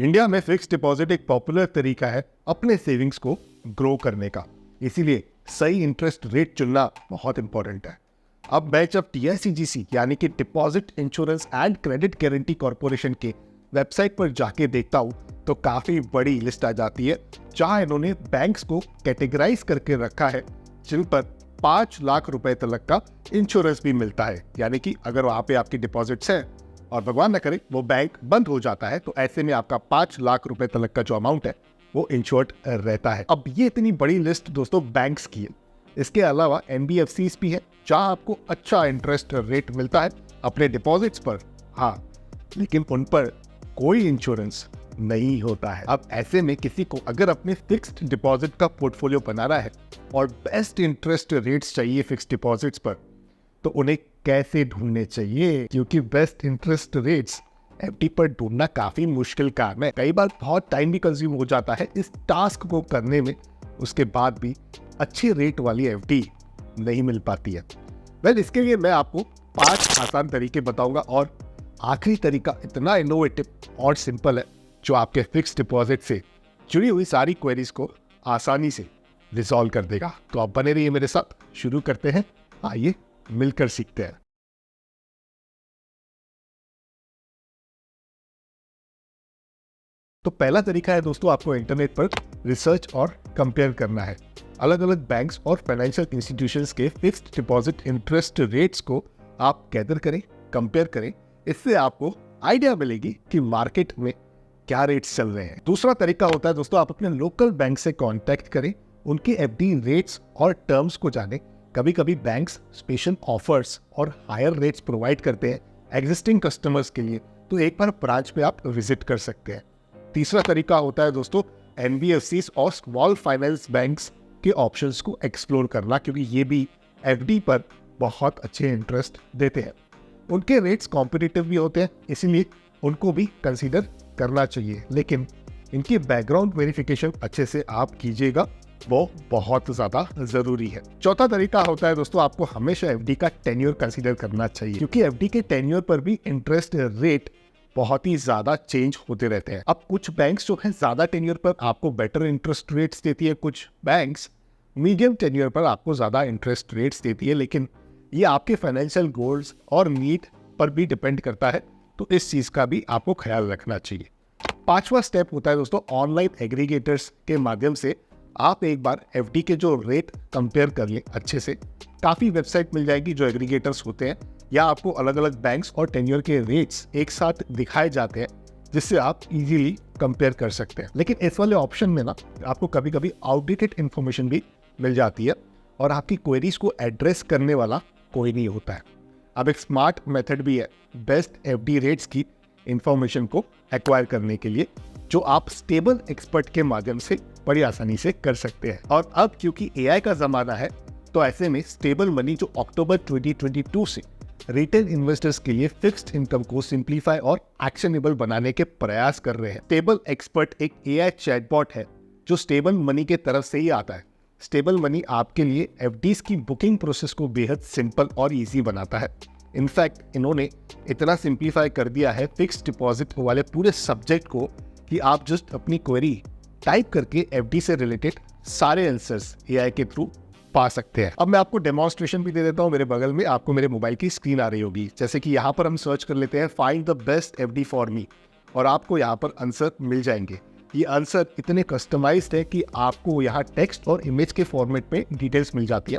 India में fix deposit एक popular तरीका है अपने सेविंग्स को ग्रो करने का, इसीलिए सही इंटरेस्ट रेट चुनना बहुत इंपॉर्टेंट है। अब मैं जब TICGC यानी कि deposit insurance and credit guarantee corporation के वेबसाइट पर जाके देखता हूँ तो काफी बड़ी लिस्ट आ जाती है, जहां इन्होंने बैंक्स को कैटेगराइज करके रखा है जिन पर 5 लाख रुपए तक का इंश्योरेंस भी मिलता है। यानी कि अगर वहां पे आपकी डिपॉजिट्स है और भगवान न करे वो बैंक बंद हो जाता है तो ऐसे में आपका 5 लाख रुपए तक का जो अमाउंट है वो इंश्योर्ड रहता है। अब ये इतनी बड़ी लिस्ट दोस्तों बैंक्स की है, इसके अलावा NBFCs भी है जहां आपको अच्छा इंटरेस्ट रेट मिलता है अपने डिपॉजिट्स पर। हाँ, लेकिन उन पर कोई इंश्योरेंस नहीं होता है। अब ऐसे में किसी को अगर अपने फिक्स्ड डिपॉजिट का पोर्टफोलियो बनाना है और बेस्ट इंटरेस्ट रेट्स चाहिए फिक्स्ड डिपॉजिट्स पर, तो उन्हें कैसे ढूंढने चाहिए? क्योंकि बेस्ट इंटरेस्ट रेट्स FD पर ढूंढना काफी मुश्किल काम है। कई बार बहुत टाइम भी कंज्यूम हो जाता है इस टास्क को करने में, उसके बाद भी अच्छी रेट वाली FD नहीं मिल पाती है। इसके लिए मैं आपको 5 आसान तरीके बताऊंगा और आखिरी तरीका इतना इनोवेटिव और सिंपल है जो आपके फिक्स डिपॉजिट से जुड़ी हुई सारी क्वेरीज को आसानी से रिजॉल्व कर देगा। तो आप बने रहिए मेरे साथ, शुरू करते हैं, आइए मिलकर सीखते हैं। तो पहला तरीका है दोस्तों, आपको इंटरनेट पर रिसर्च और कंपेयर करना है। अलग अलग बैंक्स और फाइनेंशियल इंस्टीट्यूशंस के फिक्स्ड डिपॉजिट इंटरेस्ट रेट्स को आप गैदर करें, कंपेयर करें। इससे आपको आइडिया मिलेगी कि मार्केट में क्या रेट्स चल रहे हैं। दूसरा तरीका होता है दोस्तों, आप अपने लोकल बैंक से कांटेक्ट करें, उनके FD रेट्स और टर्म्स को जानें। कभी कभी बैंक्स स्पेशल ऑफर्स और हायर रेट्स प्रोवाइड करते हैं एग्जिस्टिंग कस्टमर्स के लिए, तो एक बार ब्रांच पे आप विजिट कर सकते हैं। तीसरा तरीका होता है दोस्तों, NBFCs और स्मॉल फाइनेंस बैंक्स के ऑप्शंस को एक्सप्लोर करना, क्योंकि ये भी FD पर बहुत अच्छे इंटरेस्ट देते हैं। उनके रेट्स कॉम्पिटिटिव भी होते हैं, इसीलिए उनको भी कंसीडर करना चाहिए, लेकिन इनकी बैकग्राउंड वेरिफिकेशन अच्छे से आप कीजिएगा, वो बहुत ज्यादा जरूरी है। चौथा तरीका होता है दोस्तों, आपको हमेशा FD का टेन्योर कंसीडर करना चाहिए, क्योंकि FD के टेन्योर पर भी इंटरेस्ट रेट बहुत ही ज्यादा चेंज होते रहते हैं। अब कुछ बैंक्स जो है ज्यादा टेन्योर पर आपको बेटर इंटरेस्ट रेट्स देती है, कुछ बैंक्स मीडियम टेन्योर पर आपको ज्यादा इंटरेस्ट रेट्स देती है, लेकिन ये आपके फाइनेंशियल गोल्स और नीड पर भी डिपेंड करता है, तो इस चीज का भी आपको ख्याल रखना चाहिए। पांचवा स्टेप होता है दोस्तों, ऑनलाइन एग्रीगेटर्स के माध्यम से आप एक बार FD के जो रेट कंपेयर कर लें अच्छे से। काफी वेबसाइट मिल जाएगी जो एग्रीगेटर्स होते हैं, या आपको अलग अलग बैंक्स और टेन्योर के रेट्स एक साथ दिखाए जाते हैं, जिससे आप इजीली कंपेयर कर सकते हैं। लेकिन इस वाले ऑप्शन में ना आपको कभी कभी आउटडेटेड इंफॉर्मेशन भी मिल जाती है और आपकी क्वेरीज को एड्रेस करने वाला कोई नहीं होता है। अब एक स्मार्ट मेथड भी है बेस्ट FD रेट्स की इंफॉर्मेशन को एक्वायर करने के लिए, जो आप स्टेबल एक्सपर्ट के माध्यम से बड़ी आसानी से कर सकते हैं। और अब क्योंकि AI का जमाना है, तो ऐसे में स्टेबल मनी जो अक्टूबर 2022 से रिटेल इन्वेस्टर्स के लिए फिक्स्ड इनकम को सिंप्लीफाई और एक्शनेबल बनाने के प्रयास कर रहे हैं। स्टेबल एक्सपर्ट एक AI चैटबॉट है जो स्टेबल मनी के तरफ से ही आता है। स्टेबल मनी आपके लिए FDs की बुकिंग प्रोसेस को बेहद सिंपल और इजी बनाता है। इनफैक्ट इन्होंने इतना सिंप्लीफाई कर दिया है फिक्स्ड डिपॉजिट वाले पूरे सब्जेक्ट को कि आप जस्ट अपनी क्वेरी टाइप करके FD से रिलेटेड सारे आंसर्स AI के थ्रू पा सकते हैं। अब मैं आपको डेमोन्स्ट्रेशन भी दे देता हूं। मेरे बगल में आपको मेरे मोबाइल की स्क्रीन आ रही होगी, जैसे कि यहाँ पर हम सर्च कर लेते हैं find the best FD for me, और आपको यहाँ पर आंसर मिल जाएंगे। ये आंसर इतने कस्टमाइज्ड है कि आपको यहाँ टेक्स्ट और इमेज के फॉर्मेट में डिटेल्स मिल जाती है।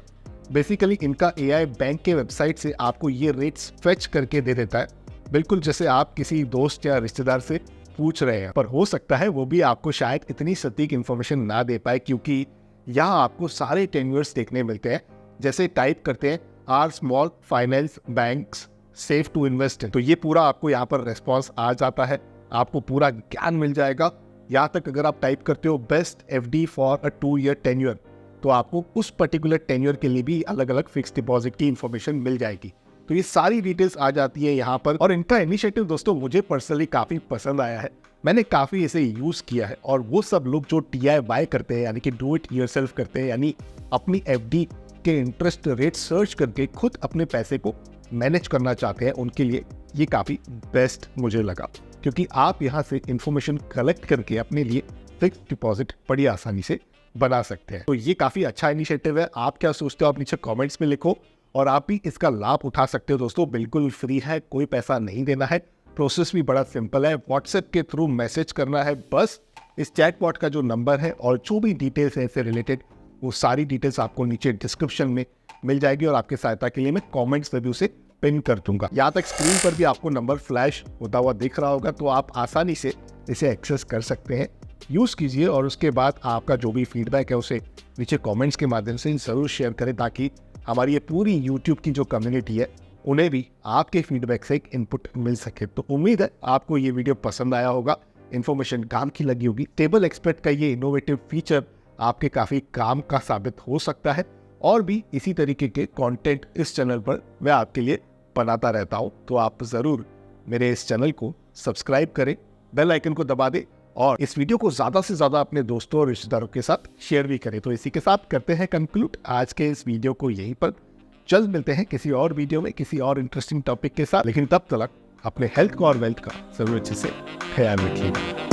बेसिकली इनका AI बैंक के वेबसाइट से आपको ये रेट्स फेच करके दे देता है, बिल्कुल जैसे आप किसी दोस्त या रिश्तेदार से पूछ रहे हैं। पर हो सकता है वो भी आपको शायद इतनी सटीक इन्फॉर्मेशन ना दे पाए, क्योंकि यहाँ आपको सारे टेन्योर्स देखने मिलते हैं। जैसे टाइप करते हैं are small finance banks safe to invest, तो ये पूरा आपको यहाँ पर रेस्पॉन्स आ जाता है, आपको पूरा ज्ञान मिल जाएगा। यहाँ तक अगर आप टाइप करते हो best FD for a 2 year tenure, तो आपको उस पर्टिकुलर टेन्योर के लिए भी अलग अलग फिक्स डिपॉजिट की इंफॉर्मेशन मिल जाएगी। तो ये सारी डिटेल्स आ जाती है यहाँ पर। और इनका इनिशिएटिव दोस्तों मुझे पर्सनली काफी पसंद आया है, मैंने काफी इसे यूज किया है। और वो सब लोग जो DIY करते हैं, यानी कि डू इट योरसेल्फ करते हैं, यानी अपनी FD के इंटरेस्ट रेट सर्च करके खुद अपने पैसे को मैनेज करना चाहते हैं, उनके लिए ये काफी बेस्ट मुझे लगा। क्योंकि आप यहाँ से इंफॉर्मेशन कलेक्ट करके अपने लिए फिक्स्ड डिपॉजिट बड़ी आसानी से बना सकते हैं। तो ये काफ़ी अच्छा इनिशिएटिव है। आप क्या सोचते हो आप नीचे कमेंट्स में लिखो और आप भी इसका लाभ उठा सकते हो। दोस्तों बिल्कुल फ्री है, कोई पैसा नहीं देना है, प्रोसेस भी बड़ा सिंपल है। व्हाट्सएप के थ्रू मैसेज करना है बस। इस चैटबॉट का जो नंबर है और जो भी डिटेल्स है इससे रिलेटेड वो सारी डिटेल्स आपको नीचे डिस्क्रिप्शन में मिल जाएगी और आपकी सहायता के लिए मैं कमेंट्स में भी उसे पिन कर दूंगा। यहाँ तक स्क्रीन पर भी आपको नंबर फ्लैश होता हुआ दिख रहा होगा, तो आप आसानी से इसे एक्सेस कर सकते हैं। यूज़ कीजिए और उसके बाद आपका जो भी फीडबैक है उसे नीचे कमेंट्स के माध्यम से ज़रूर शेयर करें, ताकि हमारी ये पूरी यूट्यूब की जो कम्युनिटी है उन्हें भी आपके फीडबैक से एक इनपुट मिल सके। तो उम्मीद है आपको ये वीडियो पसंद आया होगा, इन्फॉर्मेशन काम की लगी होगी। टेबल एक्सपर्ट का ये इनोवेटिव फीचर आपके काफ़ी काम का साबित हो सकता है और भी इसी तरीके के कंटेंट इस चैनल पर मैं आपके लिए बनाता रहता हूँ। तो आप ज़रूर मेरे इस चैनल को सब्सक्राइब करें, बेल आइकन को दबा दें और इस वीडियो को ज़्यादा से ज़्यादा अपने दोस्तों और रिश्तेदारों के साथ शेयर भी करें। तो इसी के साथ करते हैं कंक्लूड आज के इस वीडियो को यहीं पर। जल्द मिलते हैं किसी और वीडियो में किसी और इंटरेस्टिंग टॉपिक के साथ, लेकिन तब तक अपने हेल्थ को और वेल्थ का जरूर अच्छे से ख्याल रखिए।